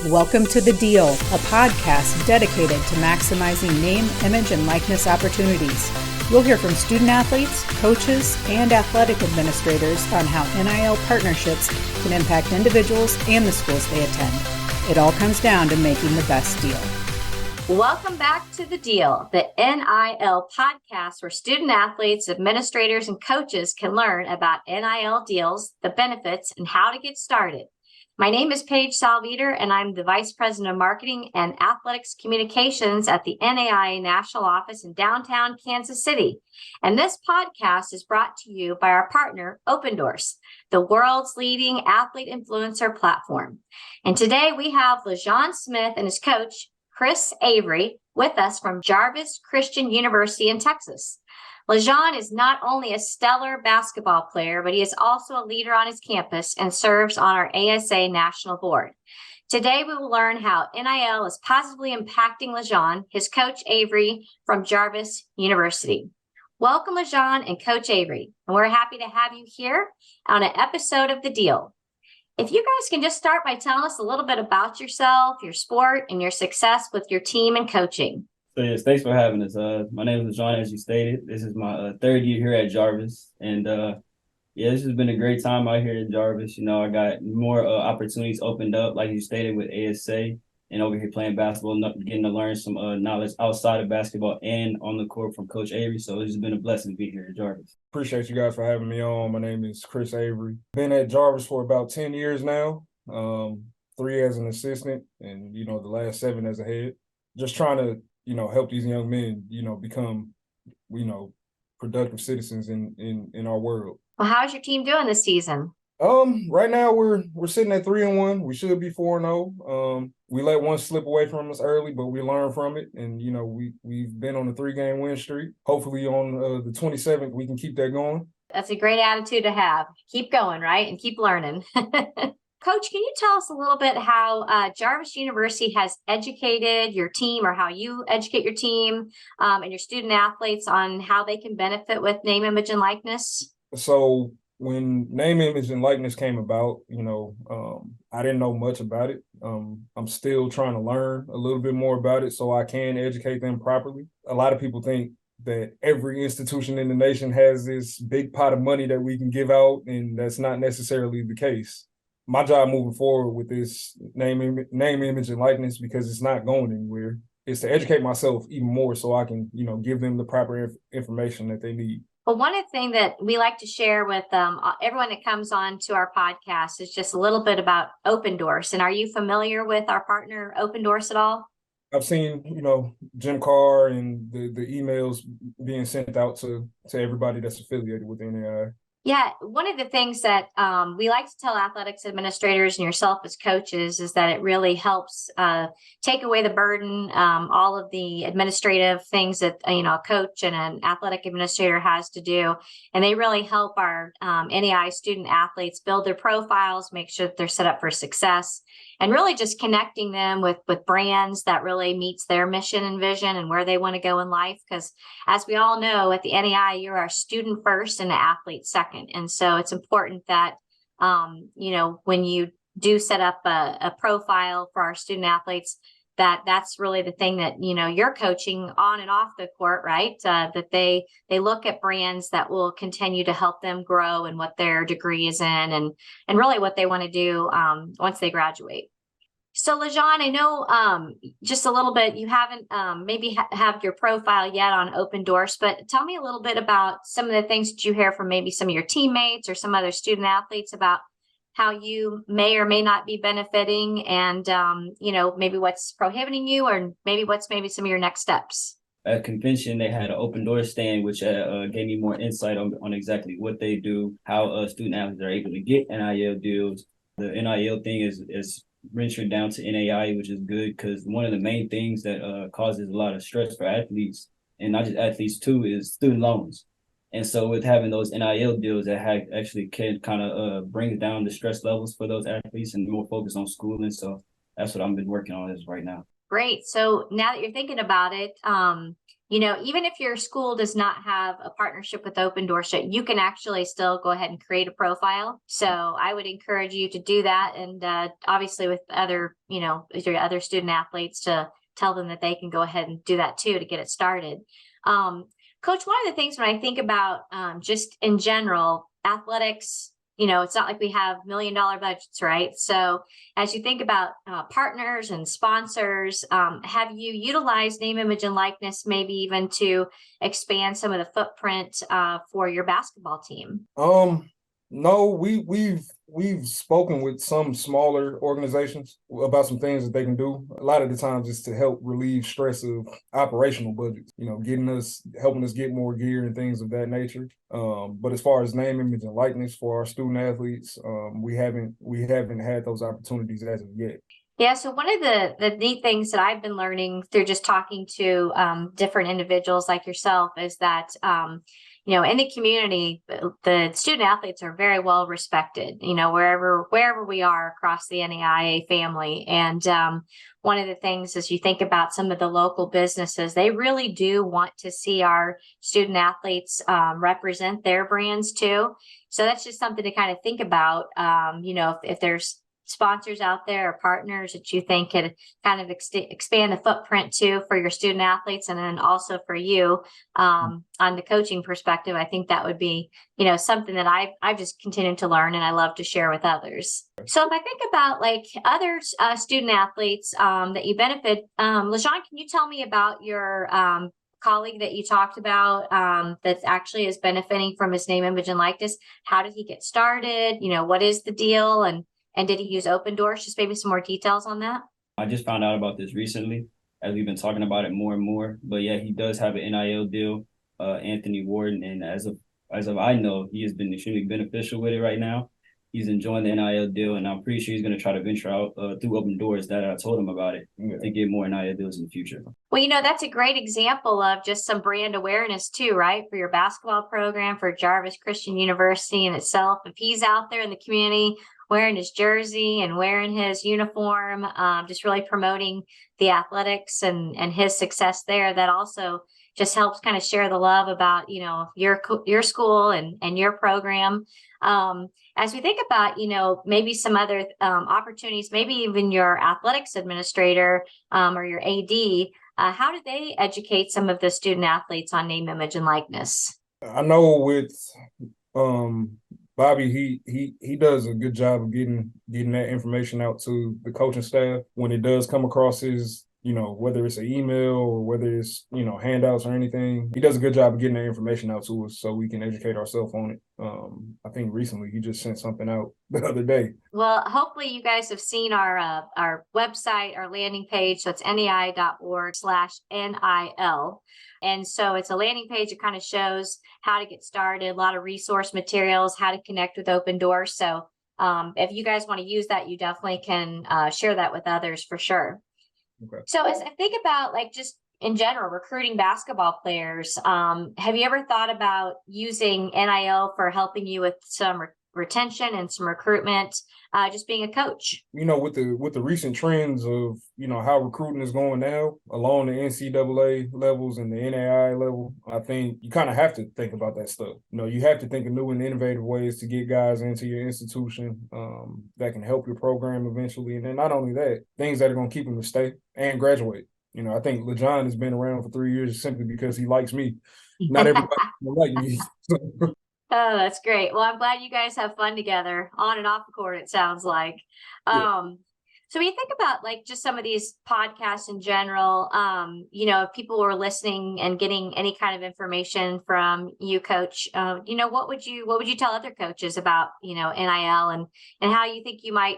Welcome to The Deal, a podcast dedicated to maximizing name, image, and likeness opportunities. You'll hear from student athletes, coaches, and athletic administrators on how NIL partnerships can impact individuals and the schools they attend. It all comes down to making the best deal. Welcome back to The Deal, the NIL podcast where student athletes, administrators, and coaches can learn about NIL deals, the benefits, and how to get started. My name is Paige Salveter, and I'm the Vice President of Marketing and Athletics Communications at the NAIA National Office in downtown Kansas City. And this podcast is brought to you by our partner, Opendoors, the world's leading athlete influencer platform. And today we have LeJean Smith and his coach, Chris Avery, with us from Jarvis Christian University in Texas. LeJean is not only a stellar basketball player, but he is also a leader on his campus and serves on our ASA National Board. Today, we will learn how NIL is positively impacting LeJean, his coach Avery from Jarvis University. Welcome, LeJean and Coach Avery, and we're happy to have you here on an episode of The Deal. If you guys can just start by telling us a little bit about yourself, your sport, and your success with your team and coaching. So yes, thanks for having us. My name is LeJean, as you stated. This is my third year here at Jarvis, and this has been a great time out here at Jarvis. You know, I got more opportunities opened up, like you stated, with ASA, and over here playing basketball, getting to learn some knowledge outside of basketball and on the court from Coach Avery. So it's just been a blessing to be here at Jarvis. Appreciate you guys for having me on. My name is Chris Avery. Been at Jarvis for about 10 years now, 3 as an assistant, and the last 7 as a head. Just trying to help these young men, become, productive citizens in our world. Well, how's your team doing this season? Right now we're sitting at 3-1. We should be 4-0. We let one slip away from us early, but we learned from it, and we've been on a 3-game win streak. Hopefully on the 27th we can keep that going. That's a great attitude to have. Keep going, right, and keep learning. Coach, can you tell us a little bit how Jarvis University has educated your team, or how you educate your team and your student athletes on how they can benefit with name, image, and likeness? So when name, image, and likeness came about, I didn't know much about it. I'm still trying to learn a little bit more about it so I can educate them properly. A lot of people think that every institution in the nation has this big pot of money that we can give out, and that's not necessarily the case. My job moving forward with this name, image, and likeness, because it's not going anywhere, is to educate myself even more so I can, give them the proper information that they need. Well, one of the things that we like to share with everyone that comes on to our podcast is just a little bit about Opendoors. And are you familiar with our partner, Opendoors, at all? I've seen, Jim Carr and the emails being sent out to everybody that's affiliated with NAIA. Yeah, one of the things that we like to tell athletics administrators and yourself as coaches is that it really helps take away the burden, all of the administrative things that a coach and an athletic administrator has to do, and they really help our NAIA student athletes build their profiles, make sure that they're set up for success, and really just connecting them with brands that really meets their mission and vision and where they want to go in life. Because as we all know, at the NAIA, you're our student first and the athlete second. And so it's important that, when you do set up a profile for our student athletes, that's really the thing that, you're coaching on and off the court, right? That they look at brands that will continue to help them grow and what their degree is in and really what they want to do once they graduate. So LeJean, I know just a little bit, you haven't maybe have your profile yet on Opendoors, but tell me a little bit about some of the things that you hear from maybe some of your teammates or some other student athletes about how you may or may not be benefiting and, maybe what's prohibiting you or maybe what's some of your next steps. At convention, they had an Opendoors stand, which gave me more insight on exactly what they do, how student athletes are able to get NIL deals. The NIL thing is ventured down to NAIA, which is good because one of the main things that causes a lot of stress for athletes, and not just athletes too, is student loans. And so with having those NIL deals, that actually can kind of bring down the stress levels for those athletes and more focus on schooling. So that's what I've been working on right now. Great. So now that you're thinking about it, even if your school does not have a partnership with Open Doors, you can actually still go ahead and create a profile. So I would encourage you to do that. And obviously with other, your other student athletes, to tell them that they can go ahead and do that too, to get it started. Coach, one of the things when I think about just in general, athletics, it's not like we have $1 million budgets, right? So as you think about partners and sponsors, have you utilized name, image, and likeness, maybe even to expand some of the footprint for your basketball team? No, we've spoken with some smaller organizations about some things that they can do. A lot of the times it's to help relieve stress of operational budgets, helping us get more gear and things of that nature. But as far as name, image, and likeness for our student athletes, we haven't had those opportunities as of yet. Yeah, so one of the neat things that I've been learning through just talking to different individuals like yourself is that in the community, the student athletes are very well respected, wherever we are across the NAIA family. And one of the things is you think about some of the local businesses, they really do want to see our student athletes represent their brands too. So that's just something to kind of think about, if there's sponsors out there or partners that you think could kind of expand the footprint too for your student athletes, and then also for you on the coaching perspective. I think that would be something that I've just continued to learn and I love to share with others. So if I think about like other student athletes that you benefit, LaJean, can you tell me about your colleague that you talked about that actually is benefiting from his name, image, and likeness? How did he get started? What is the deal? And did he use Open Doors? Just maybe some more details on that. I just found out about this recently as we've been talking about it more and more. But yeah, he does have an NIL deal, Anthony Warden. And as of I know, he has been extremely beneficial with it right now. He's enjoying the NIL deal, and I'm pretty sure he's going to try to venture out through Open Doors that I told him about it to get more NIL deals in the future. Well, that's a great example of just some brand awareness too, right? For your basketball program, for Jarvis Christian University in itself. If he's out there in the community wearing his jersey and wearing his uniform, just really promoting the athletics and his success there, that also just helps kind of share the love about, your school and your program. As we think about, maybe some other opportunities, maybe even your athletics administrator or your AD, how do they educate some of the student athletes on name, image, and likeness? I know with Bobby, he does a good job of getting that information out to the coaching staff when it does come across his, whether it's an email or whether it's, handouts or anything. He does a good job of getting that information out to us so we can educate ourselves on it. I think recently he just sent something out the other day. Well, hopefully you guys have seen our website, our landing page. So it's NAIA.org/NIL. And so it's a landing page that kind of shows how to get started, a lot of resource materials, how to connect with Open Doors. So if you guys want to use that, you definitely can share that with others for sure. Okay. So as I think about like just in general, recruiting basketball players, have you ever thought about using NIL for helping you with some retention and some recruitment, just being a coach? With the recent trends of, how recruiting is going now along the NCAA levels and the NAIA level, I think you kind of have to think about that stuff. You have to think of new and innovative ways to get guys into your institution that can help your program eventually. And then not only that, things that are going to keep them to stay and graduate. I think LaJean has been around for 3 years simply because he likes me. Not everybody like me. Oh, that's great. Well, I'm glad you guys have fun together on and off the court, it sounds like. Yeah. So when you think about like just some of these podcasts in general, if people were listening and getting any kind of information from you, Coach, what would you tell other coaches about, NIL and how you think you might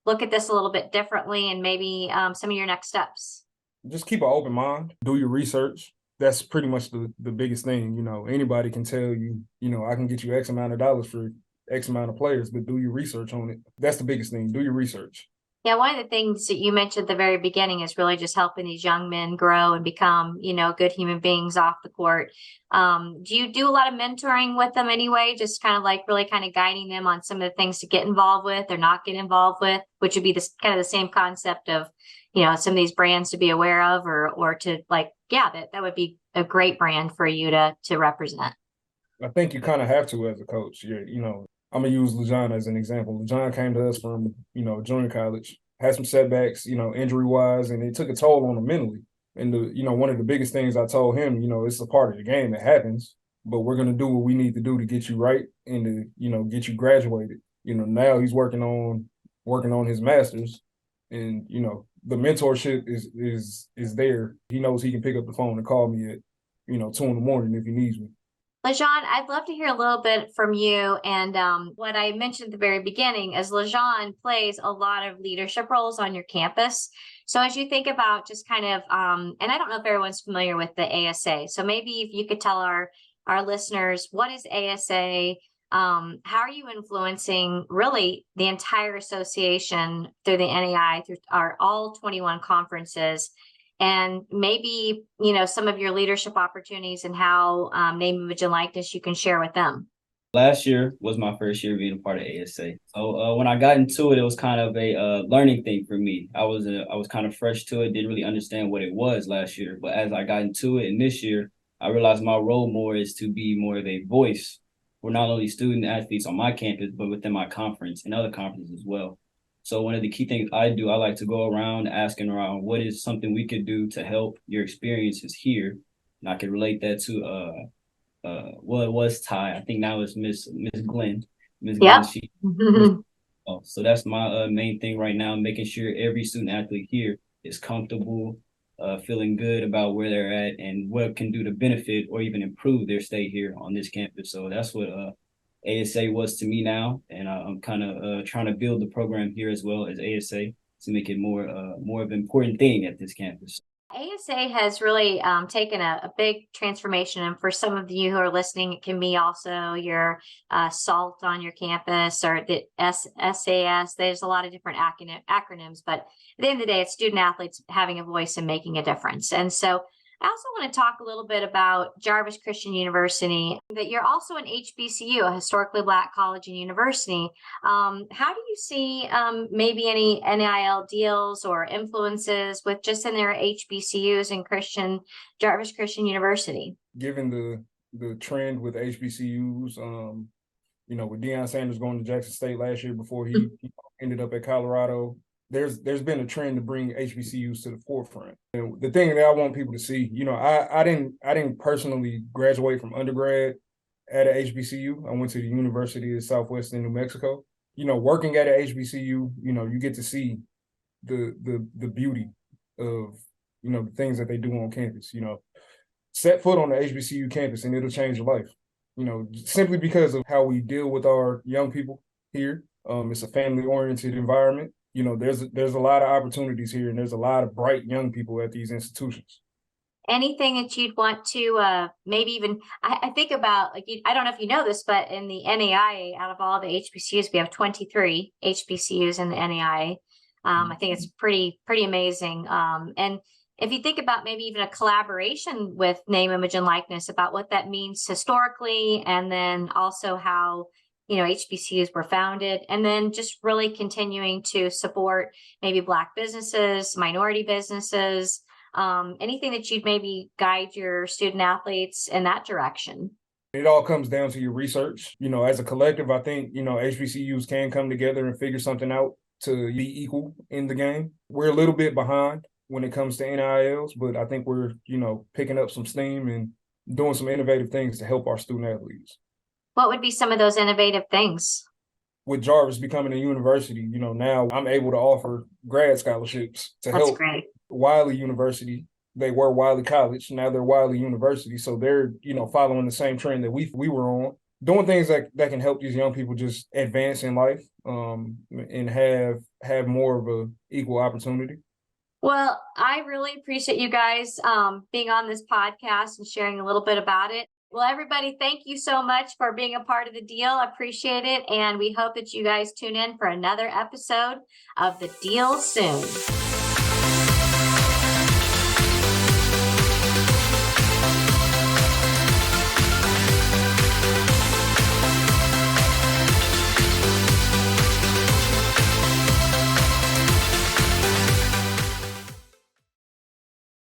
look at this a little bit differently and maybe some of your next steps? Just keep an open mind, do your research. That's pretty much the biggest thing. Anybody can tell you, I can get you X amount of dollars for X amount of players, but do your research on it. That's the biggest thing. Do your research. Yeah, one of the things that you mentioned at the very beginning is really just helping these young men grow and become, good human beings off the court. Do you do a lot of mentoring with them anyway? Just kind of like really kind of guiding them on some of the things to get involved with or not get involved with, which would be this kind of the same concept of, some of these brands to be aware of or to like, yeah, that would be a great brand for you to represent. I think you kind of have to as a coach. I'm gonna use LeJon as an example. LeJon came to us from, junior college, had some setbacks, injury wise, and it took a toll on him mentally. And one of the biggest things I told him, it's a part of the game that happens, but we're gonna do what we need to do to get you right and to, get you graduated. Now he's working on his master's, and the mentorship is there. He knows he can pick up the phone and call me at 2 a.m. if he needs me. LeJon, I'd love to hear a little bit from you. And what I mentioned at the very beginning is LeJon plays a lot of leadership roles on your campus. So as you think about just kind of, and I don't know if everyone's familiar with the ASA. So maybe if you could tell our listeners, what is ASA? How are you influencing really the entire association through the NAIA, through our all 21 conferences? And maybe, some of your leadership opportunities and how name, image, and likeness you can share with them. Last year was my first year being a part of ASA. So when I got into it, it was kind of a learning thing for me. I was kind of fresh to it, didn't really understand what it was last year. But as I got into it, and this year, I realized my role more is to be more of a voice for not only student athletes on my campus, but within my conference and other conferences as well. So one of the key things I do, I like to go around asking around what is something we could do to help your experiences here. And I can relate that to well, it was Ty. I think now it's Miss Glenn. Miss Yeah. Glenn. So that's my main thing right now, making sure every student athlete here is comfortable, feeling good about where they're at and what can do to benefit or even improve their stay here on this campus. So that's what ASA was to me now, and I'm kind of trying to build the program here as well as ASA to make it more of an important thing at this campus. ASA has really taken a big transformation, and for some of you who are listening, it can be also your SALT on your campus or the SAS. There's a lot of different acronyms, but at the end of the day, it's student athletes having a voice and making a difference. And so I also want to talk a little bit about Jarvis Christian University, that you're also an HBCU, a historically Black college and university. How do you see maybe any NIL deals or influences with just in their HBCUs and Jarvis Christian University? Given the trend with HBCUs, with Deion Sanders going to Jackson State last year before he ended up at Colorado, there's been a trend to bring HBCUs to the forefront. And the thing that I want people to see, I didn't personally graduate from undergrad at an HBCU. I went to the University of Southwestern New Mexico. Working at an HBCU, you get to see the beauty of, the things that they do on campus. Set foot on the HBCU campus and it'll change your life. Simply because of how we deal with our young people here. It's a family-oriented environment. There's a lot of opportunities here, and there's a lot of bright young people at these institutions. Anything that you'd want to maybe even, I think about, like, I don't know if you know this, but in the NAIA, out of all the HBCUs, we have 23 HBCUs in the NAIA. I think it's pretty amazing. And if you think about maybe even a collaboration with name, image, and likeness about what that means historically, and then also how HBCUs were founded, and then just really continuing to support maybe Black businesses, minority businesses, anything that you'd maybe guide your student athletes in that direction. It all comes down to your research. As a collective, I think, HBCUs can come together and figure something out to be equal in the game. We're a little bit behind when it comes to NILs, but I think we're, picking up some steam and doing some innovative things to help our student athletes. What would be some of those innovative things? With Jarvis becoming a university, now I'm able to offer grad scholarships to help Wiley University. They were Wiley College, now they're Wiley University. So they're, following the same trend that we were on, doing things that can help these young people just advance in life and have more of a equal opportunity. Well, I really appreciate you guys being on this podcast and sharing a little bit about it. Well, everybody, thank you so much for being a part of the deal. Appreciate it. And we hope that you guys tune in for another episode of The Deal soon.